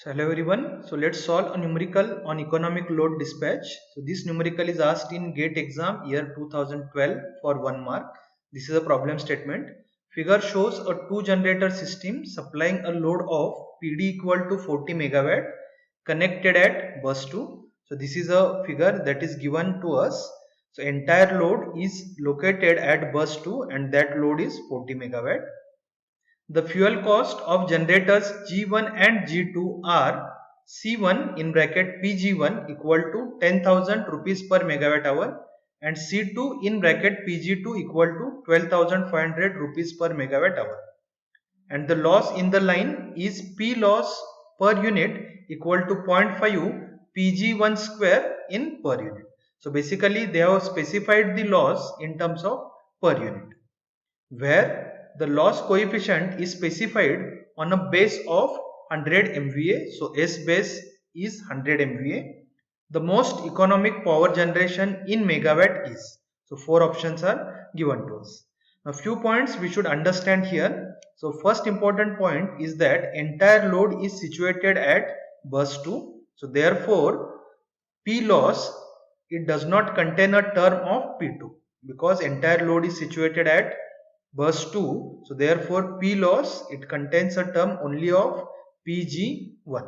So hello everyone. So let's solve a numerical on economic load dispatch. So this numerical is asked in GATE exam year 2012 for 1 mark. This is a problem statement. Figure shows a two generator system supplying a load of PD equal to 40 megawatt connected at bus 2. So this is a figure that is given to us. So entire load is located at bus 2 and that load is 40 megawatt. The fuel cost of generators G1 and G2 are C1 in bracket PG1 equal to 10,000 rupees per megawatt hour and C2 in bracket PG2 equal to 12,500 rupees per megawatt hour. And the loss in the line is P loss per unit equal to 0.5 PG1 square in per unit. So basically they have specified the loss in terms of per unit, where the loss coefficient is specified on a base of 100 MVA. So S base is 100 MVA. The most economic power generation in megawatt is. So four options are given to us. Now few points we should understand here. So first important point is that entire load is situated at bus 2. So therefore P loss, it does not contain a term of P2 because entire load is situated at bus 2. So therefore P loss, it contains a term only of PG1.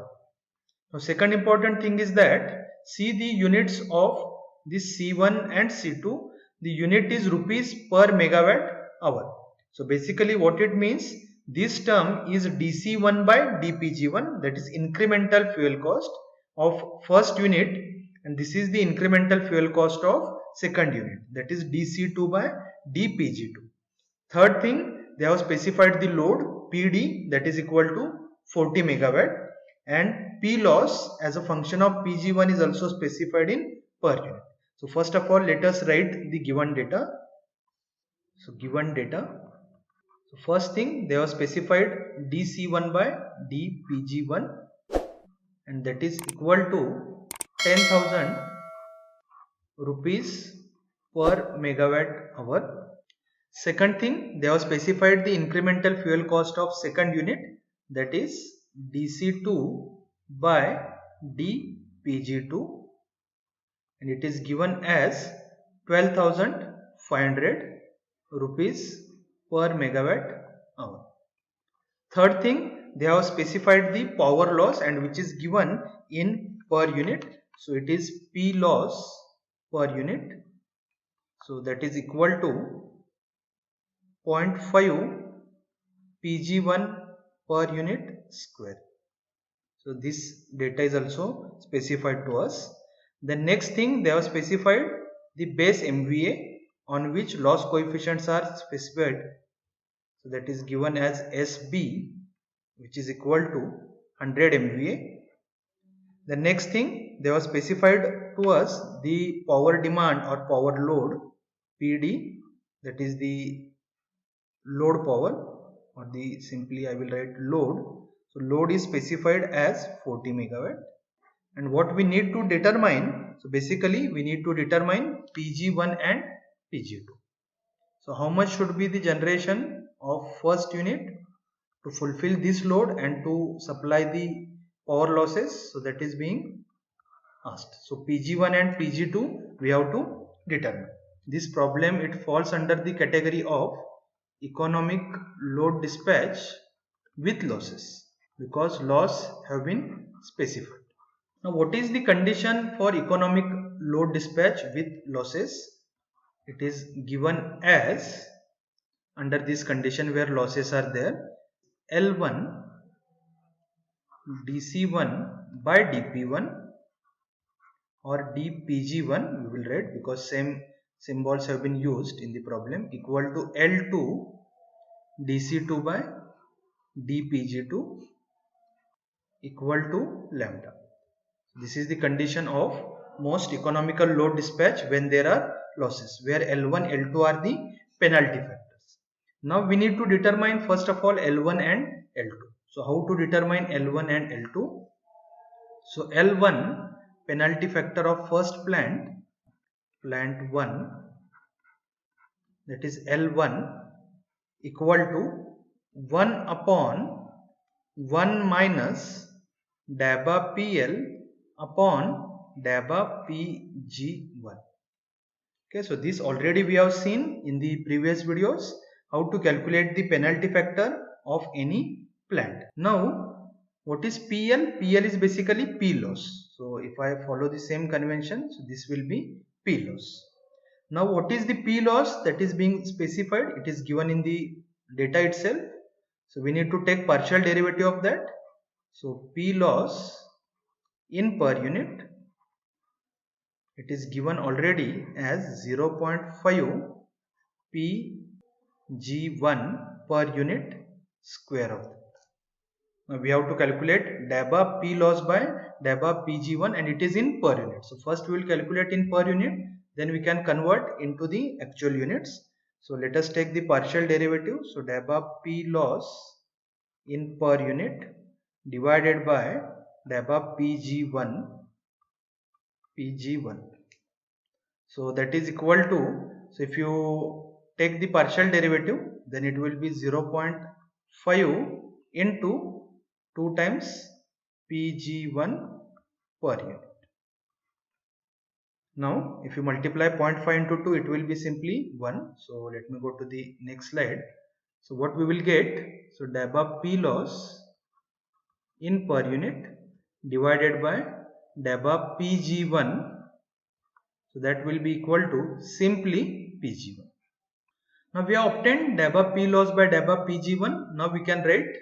Now second important thing is that see the units of this C1 and C2. The unit is rupees per megawatt hour. So basically what it means, this term is DC1 by DPG1, that is incremental fuel cost of first unit, and this is the incremental fuel cost of second unit, that is DC2 by DPG2. Third thing, they have specified the load PD, that is equal to 40 megawatt, and P loss as a function of PG1 is also specified in per unit. So first of all, let us write the given data. So given data. So first thing, they have specified DC1 by DPG1, and that is equal to 10,000 rupees per megawatt hour. Second thing, they have specified the incremental fuel cost of second unit, that is DC2 by DPG2, and it is given as 12,500 rupees per megawatt hour. Third thing, they have specified the power loss and which is given in per unit. So it is P loss per unit. So that is equal to 0.5 PG1 per unit square. So this data is also specified to us. The next thing, they have specified the base MVA on which loss coefficients are specified. So that is given as SB, which is equal to 100 MVA. The next thing, they have specified to us the power demand or power load PD, that is the load power, or the simply I will write load. So load is specified as 40 megawatt, and what we need to determine, so basically we need to determine PG1 and PG2. So how much should be the generation of first unit to fulfill this load and to supply the power losses? So that is being asked. So PG1 and PG2 we have to determine. This problem, it falls under the category of economic load dispatch with losses because loss have been specified. Now what is the condition for economic load dispatch with losses? It is given as, under this condition where losses are there, L1 DC1 by DP1 or DPG1 we will write because same symbols have been used in the problem, equal to L2 DC2 by DPG2 equal to lambda. This is the condition of most economical load dispatch when there are losses, where L1, L2 are the penalty factors. Now we need to determine first of all L1 and L2. So how to determine L1 and L2? So L1, penalty factor of first plant 1, that is L1 equal to 1 upon 1 minus dabba PL upon dabba PG1. Okay, so this already we have seen in the previous videos how to calculate the penalty factor of any plant. Now, what is PL? PL is basically P loss. So, if I follow the same convention, so this will be P loss. Now, what is the P loss that is being specified? It is given in the data itself. So, we need to take partial derivative of that. So, P loss in per unit, it is given already as 0.5 Pg1 per unit square of that. Now we have to calculate dabba P loss by dabba Pg1 and it is in per unit. So first we will calculate in per unit, then we can convert into the actual units. So let us take the partial derivative. So dabba P loss in per unit divided by dabba Pg1. So that is equal to, so if you take the partial derivative, then it will be 0.5 into 2 times Pg1 per unit. Now if you multiply 0.5 into 2, it will be simply 1. So let me go to the next slide. So what we will get, so dabba P loss in per unit divided by dabba Pg1. So that will be equal to simply Pg1. Now we have obtained dabba P loss by dabba Pg1. Now we can write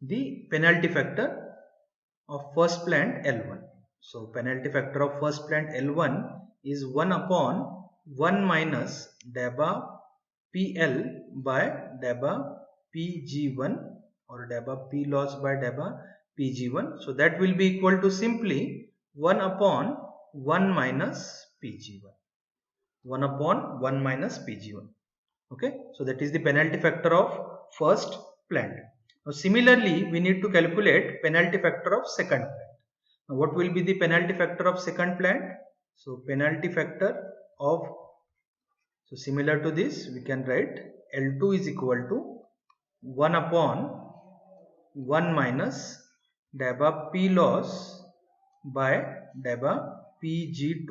the penalty factor of first plant L1. So penalty factor of first plant L1 is 1 upon 1 minus dabba PL by dabba Pg1 or dabba P loss by dabba Pg1. So that will be equal to simply 1 upon 1 minus Pg1. 1 upon 1 minus Pg1. Okay, so that is the penalty factor of first plant. Now similarly, we need to calculate penalty factor of second plant. Now what will be the penalty factor of second plant? So penalty factor of, so similar to this, we can write L2 is equal to 1 upon 1 minus dabba P loss by dabba Pg2.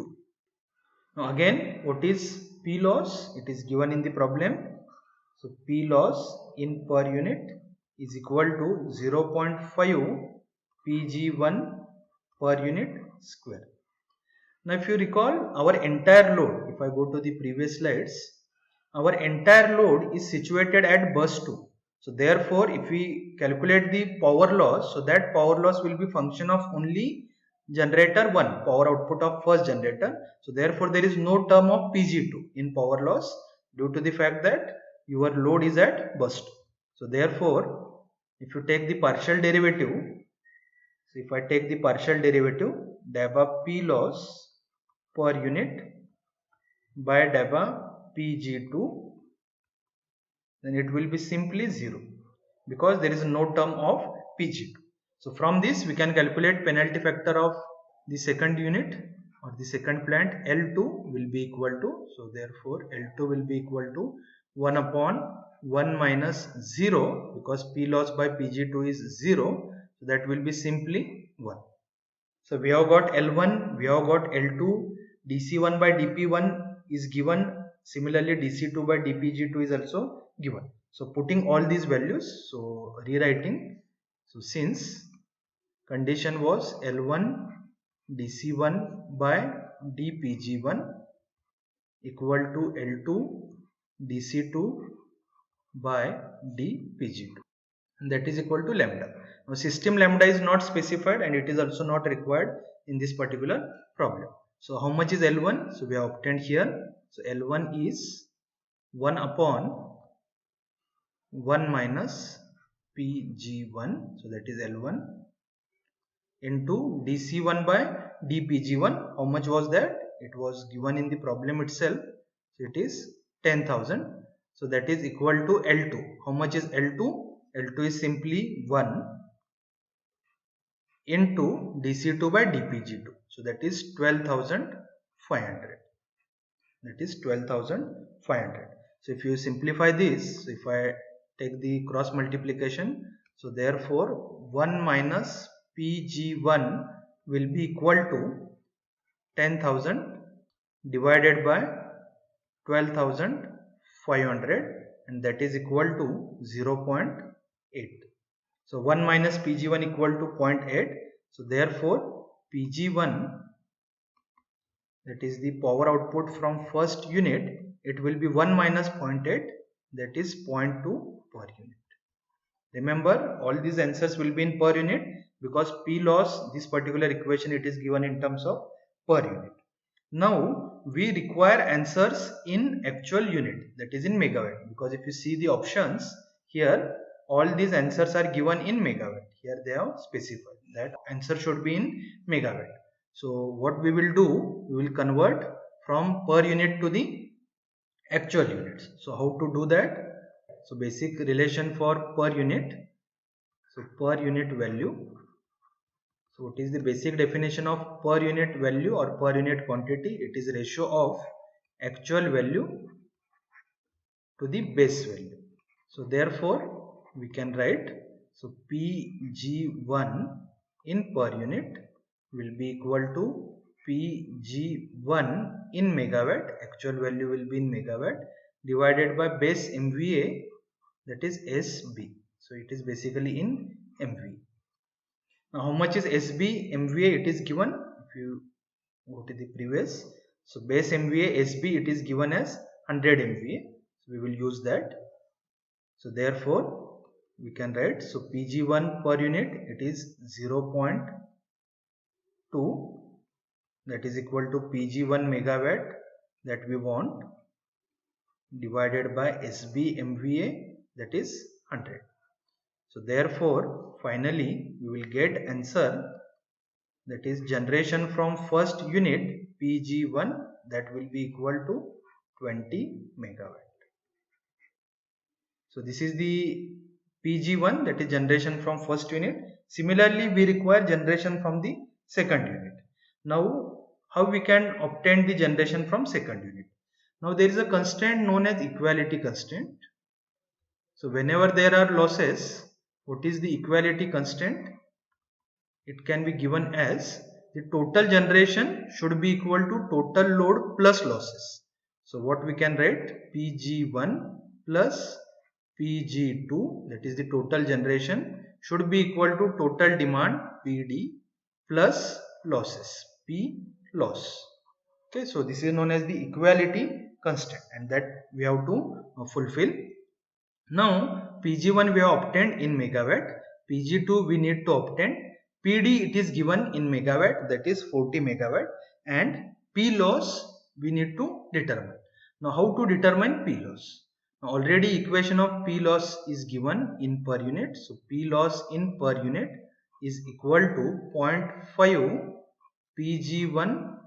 Now again, what is P loss? It is given in the problem. So P loss in per unit is equal to 0.5 Pg1 per unit square. Now if you recall our entire load, if I go to the previous slides, our entire load is situated at bus 2. So therefore if we calculate the power loss, so that power loss will be function of only generator 1, power output of first generator. So therefore there is no term of Pg2 in power loss due to the fact that your load is at bus 2. So therefore if you take the partial derivative, so if I take the partial derivative, dabba P loss per unit by dabba Pg2, then it will be simply 0 because there is no term of Pg2. So from this we can calculate penalty factor of the second unit or the second plant. L2 will be equal to, so therefore L2 will be equal to 1 upon 1 minus 0 because P loss by Pg2 is 0. So that will be simply 1. So we have got L1, we have got L2, dC1 by dP1 is given. Similarly dC2 by dPg2 is also given. So putting all these values, so rewriting, so since condition was L1 dC1 by dPg1 equal to L2 dC2 by dPg2, and that is equal to lambda. Now system lambda is not specified and it is also not required in this particular problem. So how much is L1? So we have obtained here. So L1 is 1 upon 1 minus Pg1. So that is L1 into dC1 by dPg1. How much was that? It was given in the problem itself. So it is 10,000. So that is equal to L2. How much is L2? L2 is simply 1 into dC2 by dPg2. So that is 12,500. That is 12,500. So if you simplify this, so if I take the cross multiplication, so therefore 1 minus Pg1 will be equal to 10,000 divided by 12,500, and that is equal to 0.8. So 1 minus Pg1 equal to 0.8. So therefore Pg1, that is the power output from first unit, it will be 1 minus 0.8, that is 0.2 per unit. Remember, all these answers will be in per unit because P loss, this particular equation, it is given in terms of per unit. Now we require answers in actual unit, that is in megawatt, because if you see the options here, all these answers are given in megawatt. Here they have specified that answer should be in megawatt. So what we will do, we will convert from per unit to the actual units. So how to do that? So basic relation for per unit. So per unit value. So what is the basic definition of per unit value or per unit quantity? It is ratio of actual value to the base value. So therefore we can write, so Pg1 in per unit will be equal to Pg1 in megawatt, actual value will be in megawatt, divided by base MVA, that is SB. So it is basically in MVA. Now how much is SB MVA? It is given, if you go to the previous, so base MVA SB, it is given as 100 MVA. So we will use that. So therefore we can write, so Pg1 per unit, it is 0.2, that is equal to Pg1 megawatt that we want, divided by SB MVA, that is 100. So therefore finally we will get answer, that is generation from first unit Pg1, that will be equal to 20 megawatt. So this is the Pg1, that is generation from first unit. Similarly we require generation from the second unit. Now how we can obtain the generation from second unit? Now there is a constraint known as equality constraint. So whenever there are losses, what is the equality constraint? It can be given as the total generation should be equal to total load plus losses. So what we can write, Pg1 plus Pg2, that is the total generation, should be equal to total demand Pd plus losses, P loss. Okay, so this is known as the equality constraint, and that we have to fulfill. Now Pg1 we have obtained in megawatt, Pg2 we need to obtain, PD it is given in megawatt, that is 40 megawatt, and P loss we need to determine. Now how to determine P loss? Now already equation of P loss is given in per unit. So P loss in per unit is equal to 0.5 Pg1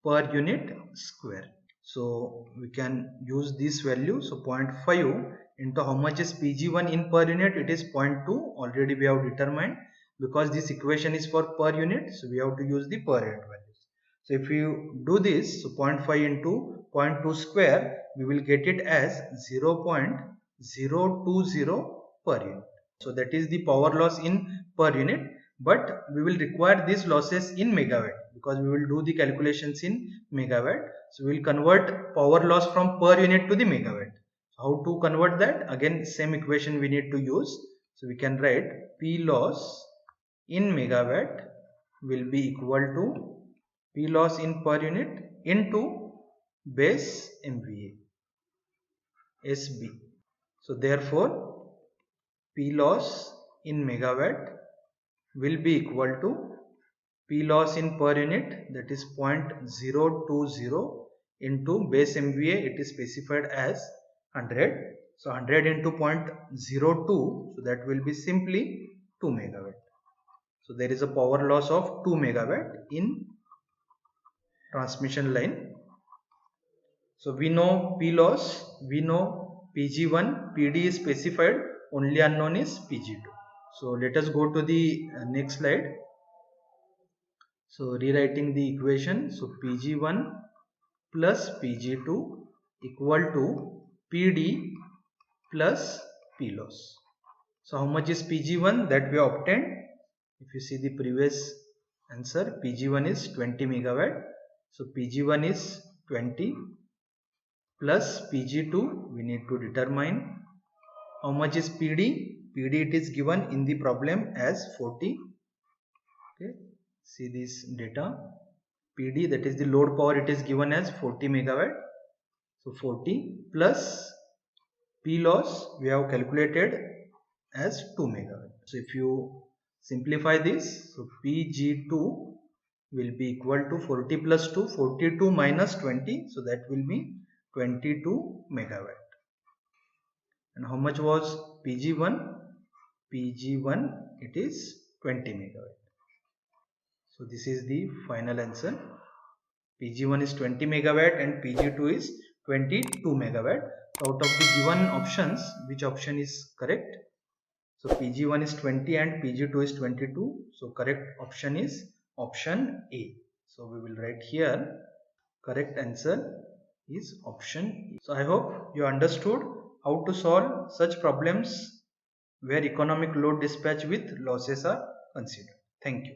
per unit square. So we can use this value. So 0.5 into how much is Pg1 in per unit? It is 0.2. Already we have determined, because this equation is for per unit, so we have to use the per unit values. So if you do this, so 0.5 into 0.2 square, we will get it as 0.020 per unit. So that is the power loss in per unit, but we will require these losses in megawatt because we will do the calculations in megawatt. So we will convert power loss from per unit to the megawatt. So how to convert that? Again same equation we need to use. So we can write P loss in megawatt will be equal to P loss in per unit into base MVA SB. So therefore P loss in megawatt will be equal to P loss in per unit, that is 0.020 into base MVA, it is specified as 100. So 100 into 0.02, so that will be simply 2 megawatt. So there is a power loss of 2 megawatt in transmission line. So we know P loss, we know Pg1, PD is specified, only unknown is Pg2. So let us go to the next slide. So rewriting the equation, so Pg1 plus Pg2 equal to PD plus P loss. So how much is Pg1 that we obtained? If you see the previous answer, Pg1 is 20 megawatt. So Pg1 is 20 plus Pg2. We need to determine how much is PD. PD it is given in the problem as 40. Okay, see this data. PD, that is the load power, it is given as 40 megawatt. So 40 plus P loss we have calculated as 2 megawatt. So if you simplify this, so Pg2 will be equal to 40 plus 2, 42 minus 20, so that will be 22 megawatt. And how much was Pg1? Pg1 it is 20 megawatt. So this is the final answer. Pg1 is 20 megawatt and Pg2 is 22 megawatt. So out of the given options, which option is correct? So Pg1 is 20 and Pg2 is 22. So correct option is option A. So we will write here correct answer is option A. So I hope you understood how to solve such problems where economic load dispatch with losses are considered. Thank you.